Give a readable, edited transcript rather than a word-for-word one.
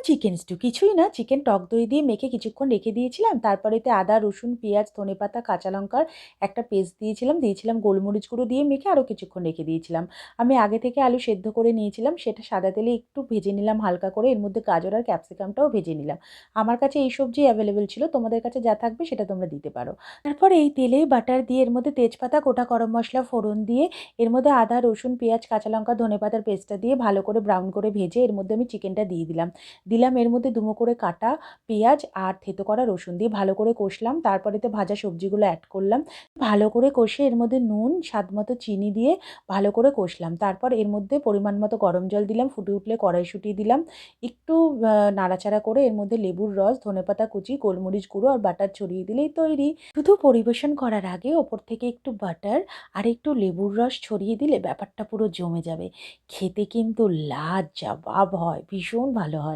Chicken stew, কিছুই না, chicken টক দই দিয়ে মেখে কিছুক্ষণ রেখে দিয়েছিলাম। তারপরে এতে আদা, রসুন, পেঁয়াজ, ধনেপাতা, কাঁচা লঙ্কার একটা পেস্ট দিয়েছিলাম গোলমরিচ গুঁড়ো দিয়ে মেখে আরও কিছুক্ষণ রেখে দিয়েছিলাম। আমি আগে থেকে আলু সেদ্ধ করে নিয়েছিলাম, সেটা সাদা তেলে একটু ভেজে নিলাম হালকা করে, এর মধ্যে গাজর আর ক্যাপসিকামটাও ভেজে নিলাম। আমার কাছে এই সবজি অ্যাভেলেবেল ছিল, তোমাদের কাছে যা থাকবে সেটা তোমরা দিতে পারো। তারপরে এই তেলেই বাটার দিয়ে এর মধ্যে তেজপাতা, গোটা গরম মশলা ফোড়ন দিয়ে এর মধ্যে আদা, রসুন, পেঁয়াজ, কাঁচা লঙ্কা, ধনেপাতার পেস্টটা দিয়ে ভালো করে ব্রাউন করে ভেজে এর মধ্যে আমি চিকেনটা দিয়ে দিলাম এর মধ্যে ডুমো করে কাটা পেঁয়াজ আর থেতো করা রসুন দিয়ে ভালো করে কষলাম। তারপরে তো ভাজা সবজিগুলো অ্যাড করলাম, ভালো করে কষে এর মধ্যে নুন, স্বাদ মতো চিনি দিয়ে ভালো করে কষলাম। তারপর এর মধ্যে পরিমাণ মতো গরম জল দিলাম, ফুটে উঠলে কড়াইশুঁটি দিলাম, একটু নাড়াচাড়া করে এর মধ্যে লেবুর রস, ধনেপাতা কুচি, গোলমরিচ গুঁড়ো আর বাটার ছড়িয়ে দিলেই তৈরি। শুধু পরিবেশন করার আগে ওপর থেকে একটু বাটার আর একটু লেবুর রস ছড়িয়ে দিলে ব্যাপারটা পুরো জমে যাবে। খেতে কিন্তু লাজবাব হয়, ভীষণ ভালো হয়।